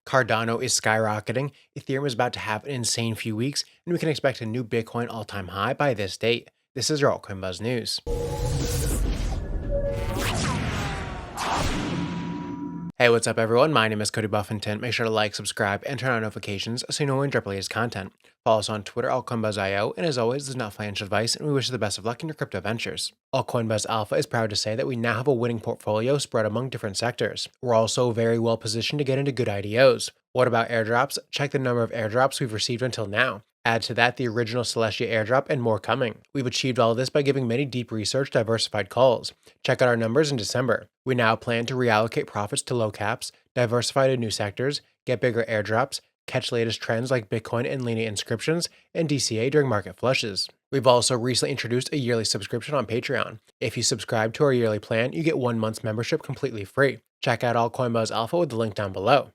Cardano is skyrocketing, Ethereum is about to have an insane few weeks, and we can expect a new Bitcoin all-time high by this date. This is your Altcoin Buzz News. Hey, what's up everyone? My name is Cody Buffington. Make sure to like, subscribe, and turn on notifications so you know when we drop the latest content. Follow us on Twitter, AltcoinBuzzIO, and as always, this is not financial advice, and we wish you the best of luck in your crypto ventures. Altcoin Buzz Alpha is proud to say that we now have a winning portfolio spread among different sectors. We're also very well positioned to get into good IDOs. What about airdrops? Check the number of airdrops we've received until now. Add to that the original Celestia airdrop and more coming. We've achieved all of this by giving many deep research, diversified calls. Check out our numbers in December. We now plan to reallocate profits to low caps, diversify to new sectors, get bigger airdrops, catch latest trends like Bitcoin and linear inscriptions, and DCA during market flushes. We've also recently introduced a yearly subscription on Patreon. If you subscribe to our yearly plan, you get 1 month's membership completely free. Check out Altcoin Buzz Alpha with the link down below.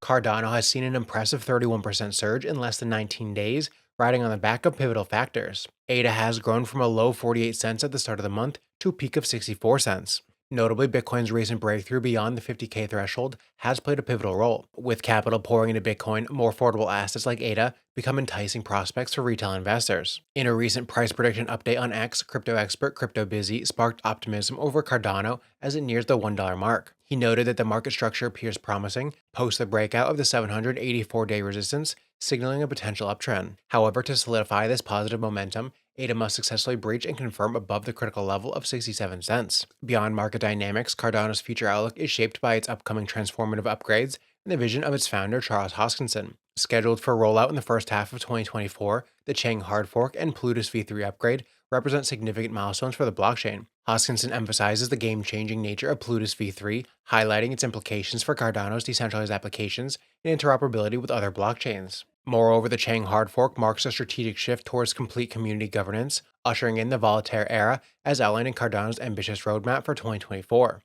Cardano has seen an impressive 31% surge in less than 19 days, riding on the back of pivotal factors. ADA has grown from a low 48 cents at the start of the month to a peak of 64 cents. Notably, Bitcoin's recent breakthrough beyond the 50K threshold has played a pivotal role, with capital pouring into Bitcoin. More affordable assets like ADA become enticing prospects for retail investors. In a recent price prediction update on X, crypto expert CryptoBusy sparked optimism over Cardano as it nears the $1 mark. He noted that the market structure appears promising post the breakout of the 784-day resistance, signaling a potential uptrend. However, to solidify this positive momentum, ADA must successfully breach and confirm above the critical level of 67 cents. Beyond market dynamics, Cardano's future outlook is shaped by its upcoming transformative upgrades and the vision of its founder, Charles Hoskinson. Scheduled for rollout in the first half of 2024, the Chang hard fork and Plutus V3 upgrade represent significant milestones for the blockchain. Hoskinson emphasizes the game-changing nature of Plutus V3, highlighting its implications for Cardano's decentralized applications and interoperability with other blockchains. Moreover, the Chang hard fork marks a strategic shift towards complete community governance, ushering in the Voltaire era as outlined in Cardano's ambitious roadmap for 2024.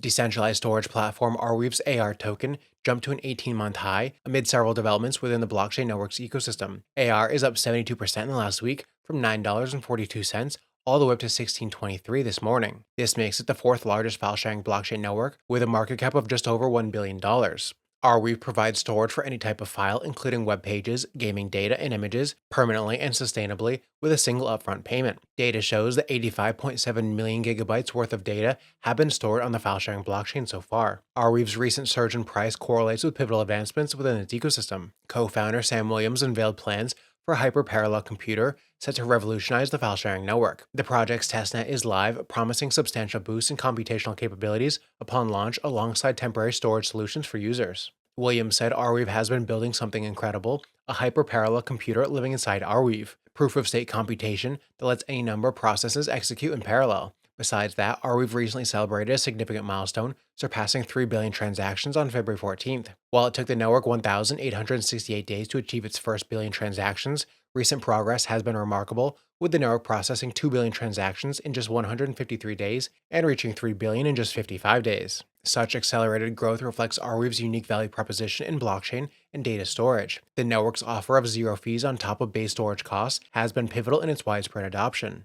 Decentralized storage platform Arweave's AR token jumped to an 18-month high amid several developments within the blockchain network's ecosystem. AR is up 72% in the last week from $9.42 all the way up to $16.23 this morning. This makes it the fourth largest file-sharing blockchain network with a market cap of just over $1 billion. Arweave provides storage for any type of file, including web pages, gaming data, and images, permanently and sustainably with a single upfront payment. Data shows that 85.7 million gigabytes worth of data have been stored on the file-sharing blockchain so far. Arweave's recent surge in price correlates with pivotal advancements within its ecosystem. Co-founder Sam Williams unveiled plans for a hyper-parallel computer set to revolutionize the file-sharing network. The project's testnet is live, promising substantial boosts in computational capabilities upon launch alongside temporary storage solutions for users. Williams said Arweave has been building something incredible, a hyper-parallel computer living inside Arweave, proof-of-stake computation that lets any number of processes execute in parallel. Besides that, Arweave recently celebrated a significant milestone, surpassing 3 billion transactions on February 14th. While it took the network 1,868 days to achieve its first billion transactions, recent progress has been remarkable, with the network processing 2 billion transactions in just 153 days and reaching 3 billion in just 55 days. Such accelerated growth reflects Arweave's unique value proposition in blockchain and data storage. The network's offer of zero fees on top of base storage costs has been pivotal in its widespread adoption.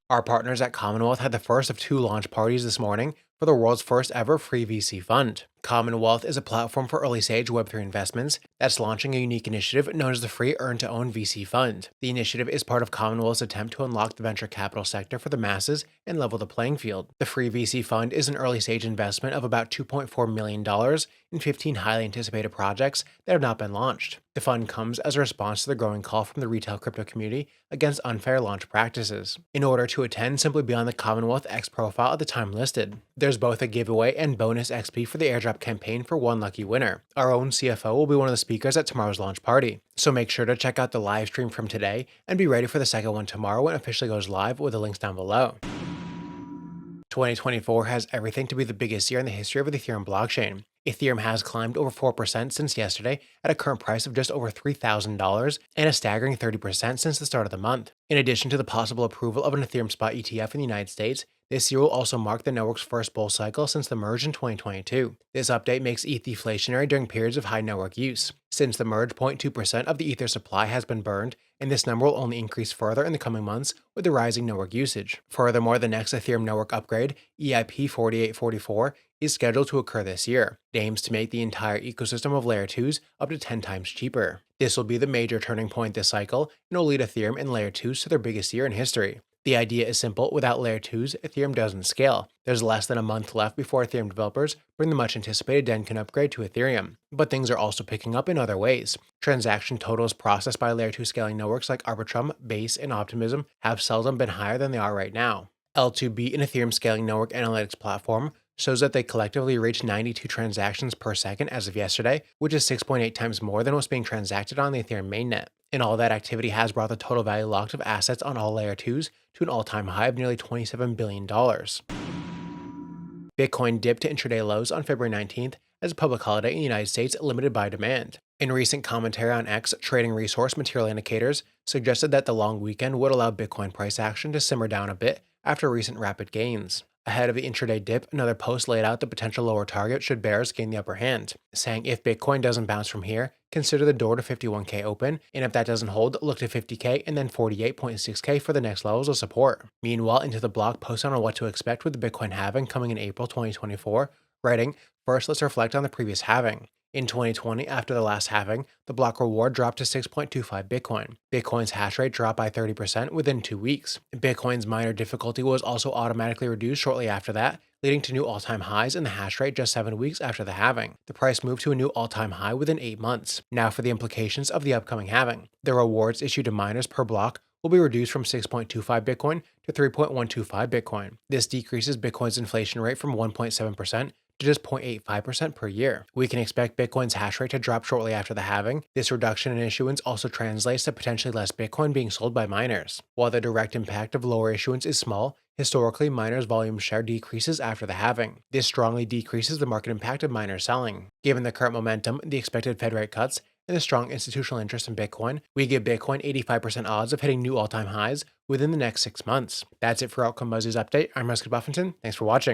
Our partners at Commonwealth had the first of 2 launch parties this morning for the world's first ever free VC fund. Commonwealth is a platform for early-stage Web3 investments that's launching a unique initiative known as the Free Earn-to-Own VC Fund. The initiative is part of Commonwealth's attempt to unlock the venture capital sector for the masses and level the playing field. The Free VC Fund is an early-stage investment of about $2.4 million in 15 highly anticipated projects that have not been launched. The fund comes as a response to the growing call from the retail crypto community against unfair launch practices. In order to attend, simply be on the Commonwealth X profile at the time listed. There's both a giveaway and bonus XP for the airdrop campaign for one lucky winner. Our own CFO will be one of the speakers at tomorrow's launch party, so make sure to check out the live stream from today and be ready for the second one tomorrow when it officially goes live with the links down below. 2024 has everything to be the biggest year in the history of the Ethereum blockchain. Ethereum has climbed over 4% since yesterday at a current price of just over $3,000 and a staggering 30% since the start of the month. In addition to the possible approval of an Ethereum spot ETF in the United States, this year will also mark the network's first bull cycle since the merge in 2022. This update makes ETH deflationary during periods of high network use. Since the merge, 0.2% of the Ether supply has been burned, and this number will only increase further in the coming months with the rising network usage. Furthermore, the next Ethereum network upgrade, EIP 4844, is scheduled to occur this year. It aims to make the entire ecosystem of Layer 2s up to 10 times cheaper. This will be the major turning point this cycle and will lead Ethereum and Layer 2s to their biggest year in history. The idea is simple: without Layer 2s, Ethereum doesn't scale. There's less than a month left before Ethereum developers bring the much anticipated Denkin upgrade to Ethereum. But things are also picking up in other ways. Transaction totals processed by Layer 2 scaling networks like Arbitrum, Base, and Optimism have seldom been higher than they are right now. L2B, an Ethereum scaling network analytics platform, shows that they collectively reached 92 transactions per second as of yesterday, which is 6.8 times more than what's being transacted on the Ethereum mainnet. And all that activity has brought the total value locked of assets on all Layer 2s to an all-time high of nearly $27 billion. Bitcoin dipped to intraday lows on February 19th as a public holiday in the United States limited by demand. In recent commentary on X, Trading Resource Material Indicators suggested that the long weekend would allow Bitcoin price action to simmer down a bit after recent rapid gains. Ahead of the intraday dip, another post laid out the potential lower target should bears gain the upper hand, saying if Bitcoin doesn't bounce from here, consider the door to 51K open, and if that doesn't hold, look to 50K and then 48.6K for the next levels of support. Meanwhile, into the blog posted on what to expect with the Bitcoin halving coming in April 2024, writing, "First, let's reflect on the previous halving. In 2020, after the last halving, the block reward dropped to 6.25 Bitcoin. Bitcoin's hash rate dropped by 30% within 2 weeks. Bitcoin's miner difficulty was also automatically reduced shortly after that, leading to new all-time highs in the hash rate just 7 weeks after the halving. The price moved to a new all-time high within 8 months. Now for the implications of the upcoming halving. The rewards issued to miners per block will be reduced from 6.25 Bitcoin to 3.125 Bitcoin. This decreases Bitcoin's inflation rate from 1.7% to just 0.85% per year. We can expect Bitcoin's hash rate to drop shortly after the halving. This reduction in issuance also translates to potentially less Bitcoin being sold by miners. While the direct impact of lower issuance is small, historically miners' volume share decreases after the halving. This strongly decreases the market impact of miners selling. Given the current momentum, the expected Fed rate cuts, and the strong institutional interest in Bitcoin, we give Bitcoin 85% odds of hitting new all-time highs within the next 6 months. That's it for Altcoin Buzz's update. I'm Ruskin Buffington. Thanks for watching.